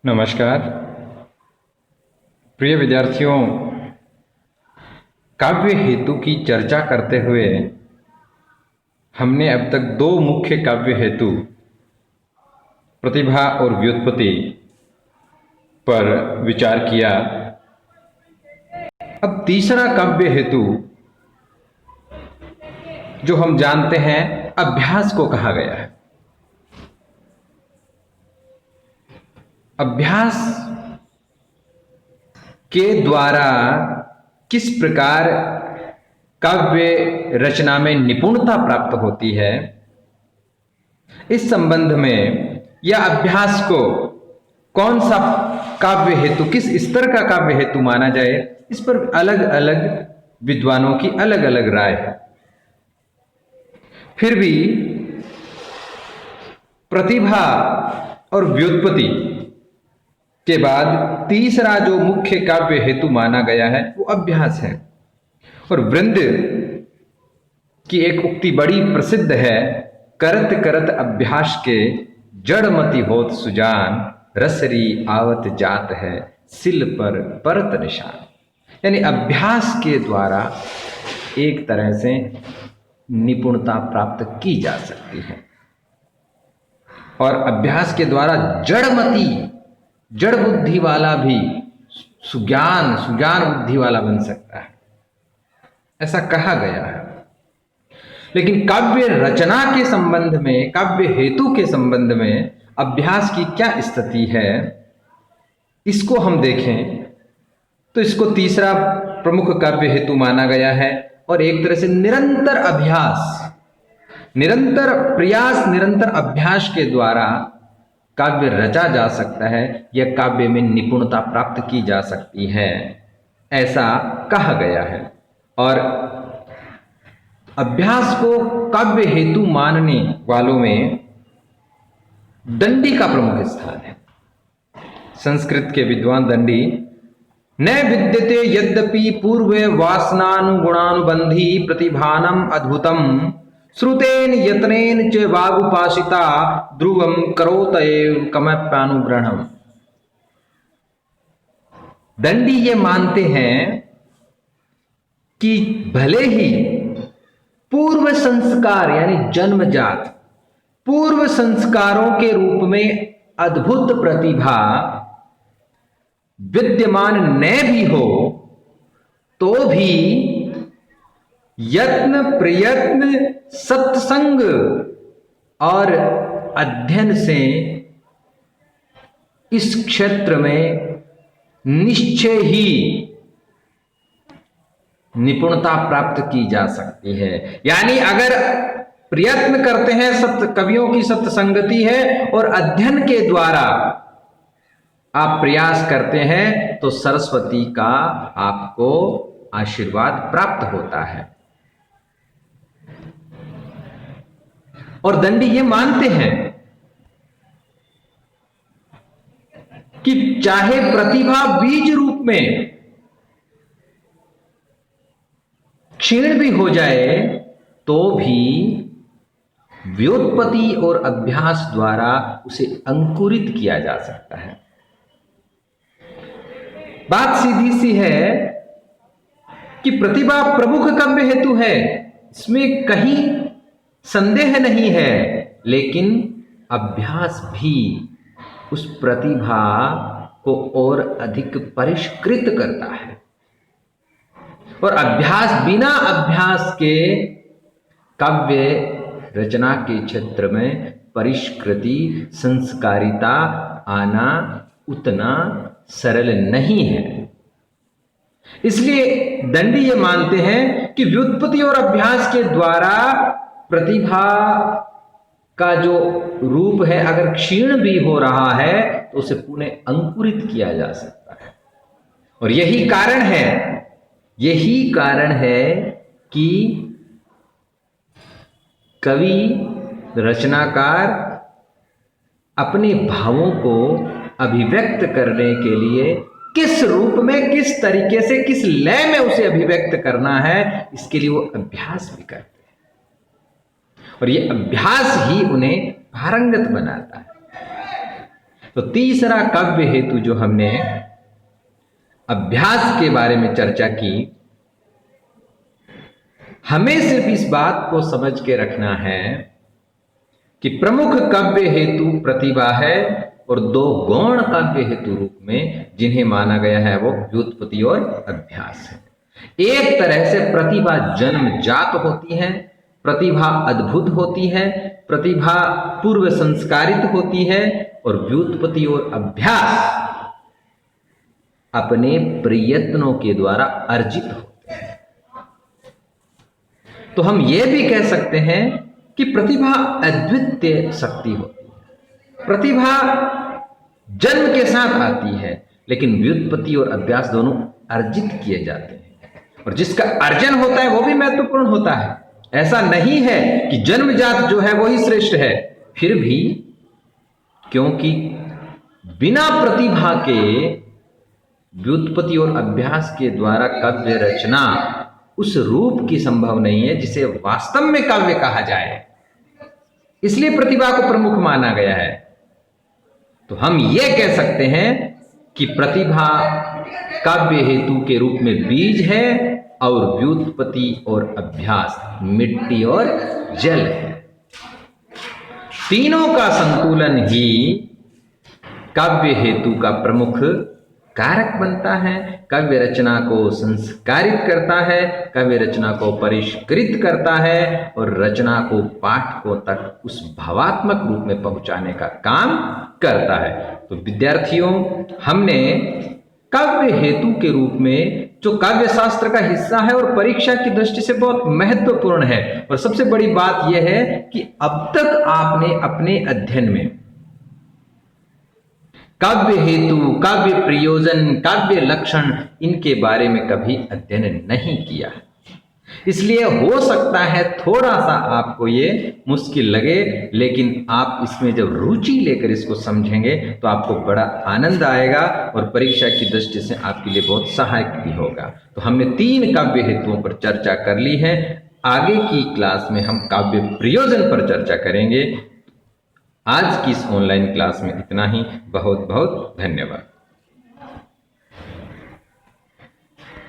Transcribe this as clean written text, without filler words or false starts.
नमस्कार प्रिय विद्यार्थियों। काव्य हेतु की चर्चा करते हुए हमने अब तक दो मुख्य काव्य हेतु प्रतिभा और व्युत्पत्ति पर विचार किया। अब तीसरा काव्य हेतु जो हम जानते हैं अभ्यास को कहा गया है। अभ्यास के द्वारा किस प्रकार काव्य रचना में निपुणता प्राप्त होती है, इस संबंध में या अभ्यास को कौन सा काव्य हेतु, किस स्तर का काव्य हेतु माना जाए, इस पर अलग अलग विद्वानों की अलग अलग राय है। फिर भी प्रतिभा और व्युत्पत्ति के बाद तीसरा जो मुख्य काव्य हेतु माना गया है वो अभ्यास है। और वृंद की एक उक्ति बड़ी प्रसिद्ध है, करत करत अभ्यास के जड़मति होत सुजान, रसरी आवत जात है सिल पर परत निशान। यानी अभ्यास के द्वारा एक तरह से निपुणता प्राप्त की जा सकती है और अभ्यास के द्वारा जड़मति, जड़ बुद्धि वाला भी सुज्ञान बुद्धि वाला बन सकता है, ऐसा कहा गया है। लेकिन काव्य रचना के संबंध में, काव्य हेतु के संबंध में अभ्यास की क्या स्थिति है, इसको हम देखें तो इसको तीसरा प्रमुख काव्य हेतु माना गया है। और एक तरह से निरंतर अभ्यास, निरंतर प्रयास, निरंतर अभ्यास के द्वारा काव्य रचा जा सकता है या काव्य में निपुणता प्राप्त की जा सकती है, ऐसा कहा गया है। और अभ्यास को काव्य हेतु मानने वालों में दंडी का प्रमुख स्थान है। संस्कृत के विद्वान दंडी न विद्यते यद्यपि पूर्व वासनानुगुणानुबंधी प्रतिभानम अद्भुतम श्रुतेन यत्नेन च वागुपासिता ध्रुवम करोतएव कमप्यानुग्रहणम। दंडी ये मानते हैं कि भले ही पूर्व संस्कार यानी जन्मजात पूर्व संस्कारों के रूप में अद्भुत प्रतिभा विद्यमान न भी हो, तो भी यत्न प्रयत्न सत्संग और अध्ययन से इस क्षेत्र में निश्चय ही निपुणता प्राप्त की जा सकती है। यानी अगर प्रयत्न करते हैं, सत्य कवियों की सत्संगति है और अध्ययन के द्वारा आप प्रयास करते हैं तो सरस्वती का आपको आशीर्वाद प्राप्त होता है। और दंडी ये मानते हैं कि चाहे प्रतिभा बीज रूप में क्षीण भी हो जाए तो भी व्युत्पत्ति और अभ्यास द्वारा उसे अंकुरित किया जा सकता है। बात सीधी सी है कि प्रतिभा प्रमुख काव्य हेतु है, इसमें कहीं संदेह नहीं है, लेकिन अभ्यास भी उस प्रतिभा को और अधिक परिष्कृत करता है। और अभ्यास, बिना अभ्यास के काव्य रचना के क्षेत्र में परिष्कृति, संस्कारिता आना उतना सरल नहीं है। इसलिए दंडी ये मानते हैं कि व्युत्पत्ति और अभ्यास के द्वारा प्रतिभा का जो रूप है अगर क्षीण भी हो रहा है तो उसे पुनः अंकुरित किया जा सकता है। और यही कारण है कि कवि, रचनाकार अपने भावों को अभिव्यक्त करने के लिए किस रूप में, किस तरीके से, किस लय में उसे अभिव्यक्त करना है, इसके लिए वो अभ्यास भी करते हैं और ये अभ्यास ही उन्हें पारंगत बनाता है। तो तीसरा काव्य हेतु जो हमने अभ्यास के बारे में चर्चा की, हमें सिर्फ इस बात को समझ के रखना है कि प्रमुख काव्य हेतु प्रतिभा है और दो गौण काव्य हेतु रूप में जिन्हें माना गया है वो व्युत्पत्ति और अभ्यास है। एक तरह से प्रतिभा जन्मजात होती है, प्रतिभा अद्भुत होती है, प्रतिभा पूर्व संस्कारित होती है, और व्युत्पत्ति और अभ्यास अपने प्रयत्नों के द्वारा अर्जित होते हैं। तो हम यह भी कह सकते हैं कि प्रतिभा अद्वितीय शक्ति होती है। प्रतिभा जन्म के साथ आती है, लेकिन व्युत्पत्ति और अभ्यास दोनों अर्जित किए जाते हैं, और जिसका अर्जन होता है वो भी महत्वपूर्ण होता है। ऐसा नहीं है कि जन्मजात जो है वही श्रेष्ठ है। फिर भी क्योंकि बिना प्रतिभा के व्युत्पत्ति और अभ्यास के द्वारा काव्य रचना उस रूप की संभव नहीं है जिसे वास्तव में काव्य कहा जाए, इसलिए प्रतिभा को प्रमुख माना गया है। तो हम यह कह सकते हैं कि प्रतिभा काव्य हेतु के रूप में बीज है और व्युत्पत्ति और अभ्यास मिट्टी और जल है। तीनों का संतुलन ही काव्य हेतु का प्रमुख कारक बनता है, काव्य रचना को संस्कारित करता है, काव्य रचना को परिष्कृत करता है और रचना को पाठकों तक उस भावात्मक रूप में पहुंचाने का काम करता है। तो विद्यार्थियों, हमने काव्य हेतु के रूप में जो काव्य शास्त्र का हिस्सा है और परीक्षा की दृष्टि से बहुत महत्वपूर्ण है, और सबसे बड़ी बात यह है कि अब तक आपने अपने अध्ययन में काव्य हेतु, काव्य प्रयोजन, काव्य लक्षण, इनके बारे में कभी अध्ययन नहीं किया। इसलिए हो सकता है थोड़ा सा आपको ये मुश्किल लगे, लेकिन आप इसमें जब रुचि लेकर इसको समझेंगे तो आपको बड़ा आनंद आएगा और परीक्षा की दृष्टि से आपके लिए बहुत सहायक भी होगा। तो हमने 3 काव्य हेतुओं पर चर्चा कर ली है। आगे की क्लास में हम काव्य प्रयोजन पर चर्चा करेंगे। आज की इस ऑनलाइन क्लास में इतना ही। बहुत बहुत धन्यवाद।